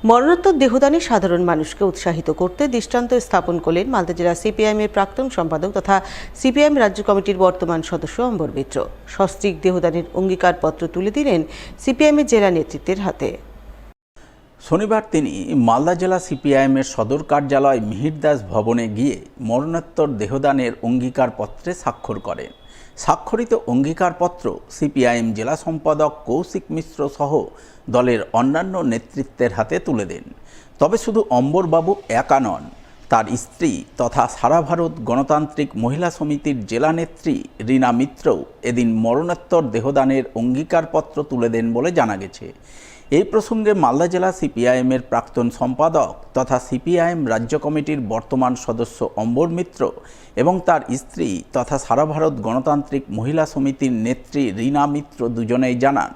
মরণোত্তর দেহদানে সাধারণ মানুষকে উৎসাহিত করতে দৃষ্টান্ত স্থাপন করলেন মালদা জেলা সিপিআইএমের প্রাক্তন সম্পাদক তথা সিপিআইএম রাজ্য কমিটির বর্তমান সদস্য অম্বর মিত্র। সস্ত্রীক দেহদানের অঙ্গীকারপত্র তুলে দিলেন সিপিআইএমের জেলা নেতৃত্বের হাতে। শনিবার তিনি মালদা জেলা সিপিআইএমের সদর কার্যালয় মিহিরদাস ভবনে গিয়ে মরণোত্তর দেহদানের অঙ্গীকারপত্রে স্বাক্ষর করেন। স্বাক্ষরিত অঙ্গীকারপত্র সিপিআইএম জেলা সম্পাদক কৌশিক মিশ্র সহ দলের অন্যান্য নেতৃত্বের হাতে তুলে দেন। তবে শুধু অম্বরবাবু একা নন, তার স্ত্রী তথা সারা ভারত গণতান্ত্রিক মহিলা সমিতির জেলা নেত্রী রীনা মিত্রও এদিন মরণোত্তর দেহদানের অঙ্গীকারপত্র তুলে দেন বলে জানা গেছে। এই প্রসঙ্গে মালদা জেলা সিপিআইএমের প্রাক্তন সম্পাদক তথা সিপিআইএম রাজ্য কমিটির বর্তমান সদস্য অম্বর মিত্র এবং তার স্ত্রী তথা সারা ভারত গণতান্ত্রিক মহিলা সমিতির নেত্রী রীনা মিত্র দুজনেই জানান,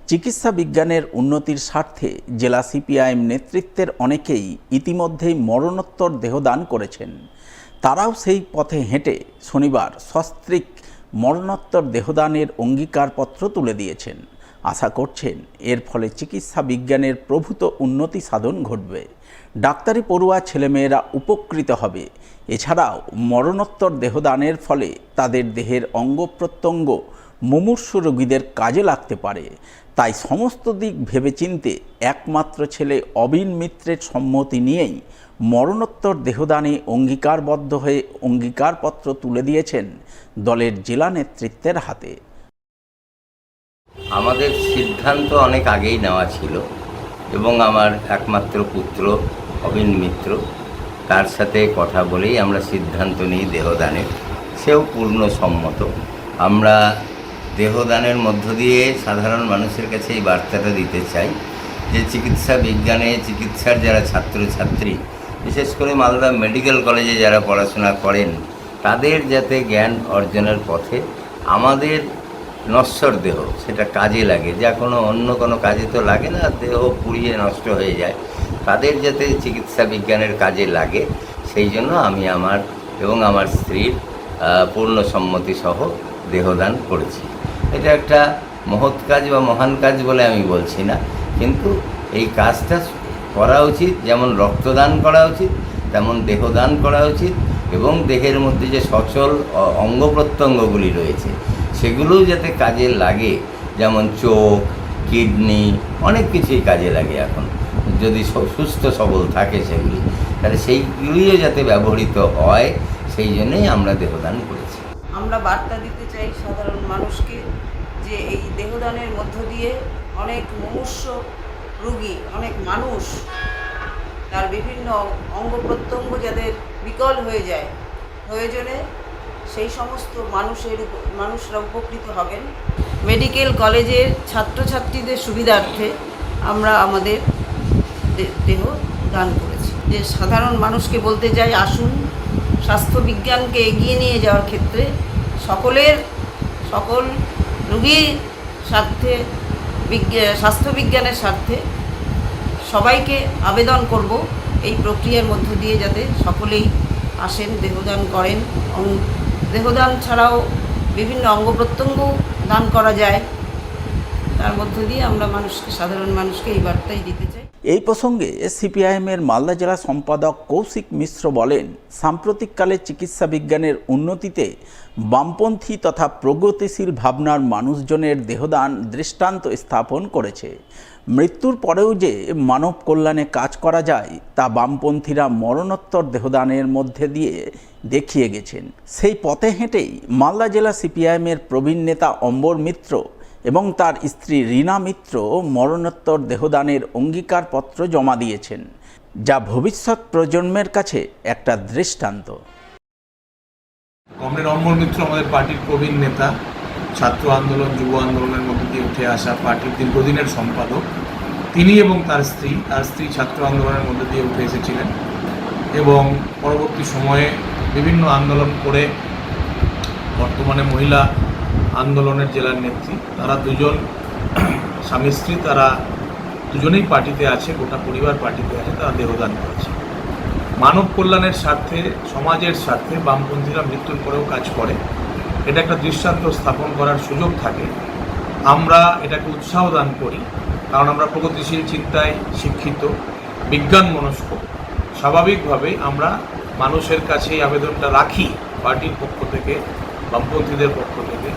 চিকিৎসা বিজ্ঞানের উন্নতির স্বার্থে জেলা সিপিআইএম নেতৃত্বের অনেকেই ইতিমধ্যেই মরণোত্তর দেহদান করেছেন। তারাও সেই পথে হেঁটে শনিবার সস্ত্রীক মরণোত্তর দেহদানের অঙ্গীকারপত্র তুলে দিয়েছেন। আশা করছেন এর ফলে চিকিৎসা বিজ্ঞানের প্রভূত উন্নতি সাধন ঘটবে, ডাক্তারি পড়ুয়া ছেলেমেয়েরা উপকৃত হবে। এছাড়াও মরণোত্তর দেহদানের ফলে তাদের দেহের অঙ্গ প্রত্যঙ্গ মুমূর্ষু রোগীদের কাজে লাগতে পারে। তাই সমস্ত দিক ভেবেচিন্তে একমাত্র ছেলে অবিন মিত্রের সম্মতি নিয়েই মরণোত্তর দেহদানে অঙ্গীকারবদ্ধ হয়ে অঙ্গীকারপত্র তুলে দিয়েছেন দলের জেলা নেতৃত্বের হাতে। আমাদের সিদ্ধান্ত অনেক আগেই নেওয়া ছিল এবং আমার একমাত্র পুত্র অবিন মিত্র, তার সাথে কথা বলেই আমরা সিদ্ধান্ত নিই দেহদানের। সেও পূর্ণ সম্মত। আমরা দেহদানের মধ্য দিয়ে সাধারণ মানুষের কাছে এই বার্তাটা দিতে চাই যে চিকিৎসা বিজ্ঞানে চিকিৎসার যারা ছাত্রছাত্রী, বিশেষ করে মালদা মেডিকেল কলেজে যারা পড়াশোনা করেন, তাদের যাতে জ্ঞান অর্জনের পথে আমাদের নশ্বর দেহ সেটা কাজে লাগে, যা অন্য কোনো কাজে তো লাগে না, দেহ পুড়িয়ে নষ্ট হয়ে যায়, তাদের যাতে চিকিৎসা বিজ্ঞানের কাজে লাগে সেই জন্য আমি আমার এবং আমার স্ত্রীর পূর্ণ সম্মতি সহ দেহদান করেছি। এটা একটা মহৎ কাজ বা মহান কাজ বলে আমি বলছি না, কিন্তু এই কাজটা করা উচিত। যেমন রক্তদান করা উচিত, তেমন দেহদান করা উচিত এবং দেহের মধ্যে যে সচল অঙ্গ প্রত্যঙ্গগুলি রয়েছে সেগুলোও যাতে কাজে লাগে। যেমন চোখ, কিডনি, অনেক কিছুই কাজে লাগে এখন, যদি সুস্থ সবল থাকে সেগুলি, তাহলে সেইগুলিও যাতে ব্যবহৃত হয় সেই জন্যই আমরা দেহদান করেছি। আমরা বার্তা দিতে চাই সাধারণ মানুষকে যে এই দেহদানের মধ্য দিয়ে অনেক মুমূর্ষু রোগী, অনেক মানুষ তার বিভিন্ন অঙ্গ প্রত্যঙ্গ যাদের বিকল হয়ে যায়, প্রয়োজনে সেই সমস্ত মানুষরা উপকৃত হবেন। মেডিকেল কলেজের ছাত্রছাত্রীদের সুবিধার্থে আমরা আমাদের দেহ দান করেছি। যে সাধারণ মানুষকে বলতে চাই, আসুন স্বাস্থ্যবিজ্ঞানকে এগিয়ে নিয়ে যাওয়ার ক্ষেত্রে সকল রোগীর স্বার্থে, স্বাস্থ্যবিজ্ঞানের স্বার্থে সবাইকে আবেদন করব এই প্রক্রিয়ার মধ্য দিয়ে যাতে সকলেই আসেন, দেহদান করেন। দেহদান ছাড়াও বিভিন্ন অঙ্গ প্রত্যঙ্গ দান করা যায়, তার মধ্য দিয়ে আমরা সাধারণ মানুষকে এই বার্তাই দিতে চাই। এই প্রসঙ্গে সিপিআইএমের মালদা জেলা সম্পাদক কৌশিক মিশ্র বলেন, সাম্প্রতিককালে চিকিৎসা বিজ্ঞানের উন্নতিতে বামপন্থী তথা প্রগতিশীল ভাবনার মানুষজনের দেহদান দৃষ্টান্ত স্থাপন করেছে। মৃত্যুর পরেও যে মানব কল্যাণে কাজ করা যায় তা বামপন্থীরা মরণোত্তর দেহদানের মধ্যে দিয়ে দেখিয়ে গেছেন। সেই পথে হেঁটেই মালদা জেলা সিপিআইএমের প্রবীণ নেতা অম্বর মিত্র এবং তার স্ত্রী রীনা মিত্র মরণোত্তর দেহদানের অঙ্গীকারপত্র জমা দিয়েছেন, যা ভবিষ্যৎ প্রজন্মের কাছে একটা দৃষ্টান্ত। কমরেড অম্বর মিত্র আমাদের পার্টির প্রবীণ নেতা, ছাত্র আন্দোলন, যুব আন্দোলনের মধ্যে দিয়ে উঠে আসা পার্টির দীর্ঘদিনের সম্পাদক। তিনি এবং তার স্ত্রী ছাত্র আন্দোলনের মধ্যে দিয়ে উঠে এসেছিলেন এবং পরবর্তী সময়ে বিভিন্ন আন্দোলন করে বর্তমানে মহিলা আন্দোলনের জেলার নেত্রী। তারা দুজন স্বামী স্ত্রী, তারা দুজনেই পার্টিতে আছে, গোটা পরিবার পার্টিতে আছে। তারা দেহদান করেছে মানব কল্যাণের স্বার্থে, সমাজের স্বার্থে। বামপন্থীরা মৃত্যুর পরেও কাজ করে, এটা একটা দৃষ্টান্ত স্থাপন করার সুযোগ থাকে। আমরা এটাকে উৎসাহ দান করি, কারণ আমরা প্রগতিশীল চিন্তায় শিক্ষিত, বিজ্ঞান মনস্ক। স্বাভাবিকভাবেই আমরা মানুষের কাছে এই আবেদনটা রাখি পার্টির পক্ষ থেকে, বামপন্থীদের পক্ষ থেকে,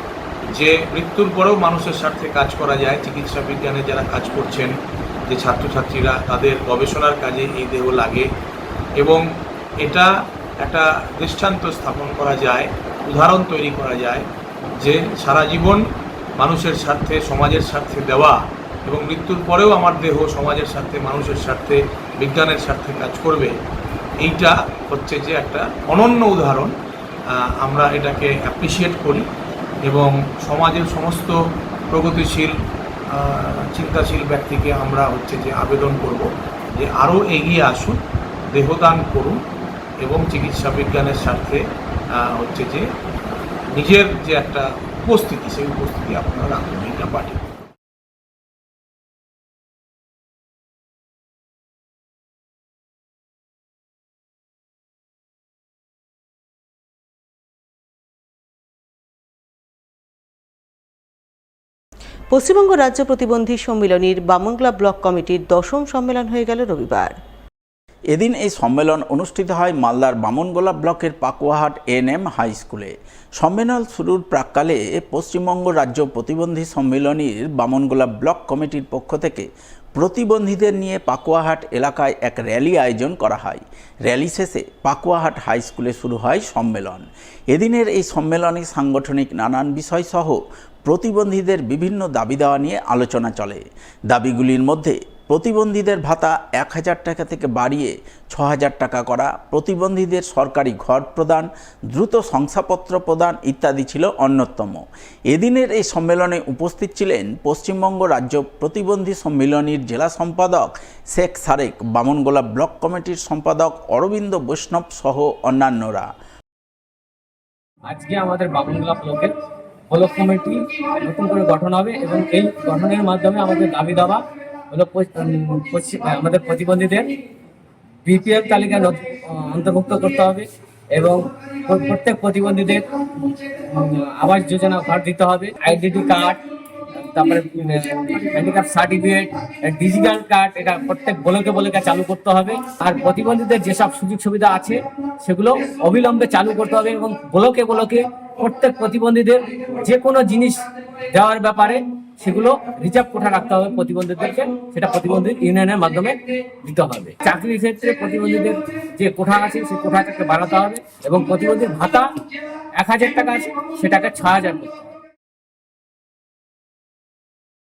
যে মৃত্যুর পরেও মানুষের স্বার্থে কাজ করা যায়। চিকিৎসা বিজ্ঞানে যারা কাজ করছেন, যে ছাত্রছাত্রীরা, তাদের গবেষণার কাজে এই দেহ লাগে এবং এটা একটা দৃষ্টান্ত স্থাপন করা যায়, উদাহরণ তৈরি করা যায় যে সারা জীবন মানুষের স্বার্থে, সমাজের স্বার্থে দেওয়া এবং মৃত্যুর পরেও আমার দেহ সমাজের স্বার্থে, মানুষের স্বার্থে, বিজ্ঞানের স্বার্থে কাজ করবে। এইটা হচ্ছে যে একটা অনন্য উদাহরণ। আমরা এটাকে অ্যাপ্রিসিয়েট করি এবং সমাজের সমস্ত প্রগতিশীল চিন্তাশীল ব্যক্তিকে আমরা হচ্ছে যে আবেদন করব যে আরও এগিয়ে আসুন, দেহদান করুন এবং চিকিৎসা বিজ্ঞানের স্বার্থে হচ্ছে যে নিজের যে একটা উপস্থিতি, সেই উপস্থিতি আপনারা রাখুন। এইটা পার্টি। পশ্চিমবঙ্গ রাজ্য প্রতিবন্ধী সম্মিলনীর বামনগোলা ব্লক কমিটির 10ম সম্মেলন হয়ে গেল রবিবার। এদিন এই সম্মেলন অনুষ্ঠিত হয় মালদার বামনগোলা ব্লকের পাকুয়াহাট এএনএম হাই স্কুলে। সম্মেলন শুরুর প্রাক্কালে পশ্চিমবঙ্গ রাজ্য প্রতিবন্ধী সম্মিলনীর বামনগোলা ব্লক কমিটির পক্ষ থেকে প্রতিবন্ধীদের নিয়ে পাকুয়াহাট এলাকায় এক র্যালি আয়োজন করা হয়। র্যালি শেষে পাকুয়াহাট হাই স্কুলে শুরু হয় সম্মেলন। এদিনের এই সম্মেলনে সাংগঠনিক নানান বিষয়সহ প্রতিবন্ধীদের বিভিন্ন দাবি দেওয়া নিয়ে আলোচনা চলে। দাবিগুলির মধ্যে প্রতিবন্ধীদের ভাতা 1000 টাকা থেকে বাড়িয়ে 6000 টাকা করা, প্রতিবন্ধীদের সরকারি ঘর প্রদান, দ্রুত শংসাপত্র প্রদান ইত্যাদি ছিল অন্যতম। এদিনের এই সম্মেলনে উপস্থিত ছিলেন পশ্চিমবঙ্গ রাজ্য প্রতিবন্ধী সম্মিলনীর জেলা সম্পাদক শেখ সারেক, বামনগোলা ব্লক কমিটির সম্পাদক অরবিন্দ বৈষ্ণব সহ অন্যান্যরা। আজকে আমাদের বামনগোলা ব্লকের ব্লক কমিটি নতুন করে গঠন হবে এবং এই গঠনের মাধ্যমে আমাদের দাবি দাবা হলো আমাদের প্রতিবন্ধীদের বিপিএল তালিকায় অন্তর্ভুক্ত করতে হবে এবং প্রত্যেক প্রতিবন্ধীদের আবাস যোজনা ঘর দিতে হবে, আইডেন্টি কার্ড, তারপরে হ্যান্ডিক্যাপ সার্টিফিকেট, ডিজিটাল কার্ড, এটা প্রত্যেক ব্লকে চালু করতে হবে। আর প্রতিবন্ধীদের যেসব সুযোগ সুবিধা আছে সেগুলো অবিলম্বে চালু করতে হবে এবং ব্লকে প্রত্যেক প্রতিবন্ধীদের যে কোনো জিনিস দেওয়ার ব্যাপারে সেগুলো রিজার্ভ কোঠা রাখতে হবে প্রতিবন্ধীদেরকে, সেটা প্রতিবন্ধী ইউনিয়নের মাধ্যমে দিতে হবে। চাকরির ক্ষেত্রে প্রতিবন্ধীদের যে কোঠা আছে সেই কোঠাটাকে বাড়াতে হবে এবং প্রতিবন্ধীর ভাতা 1000 টাকা আছে সেটাকে 6000 করতে হবে।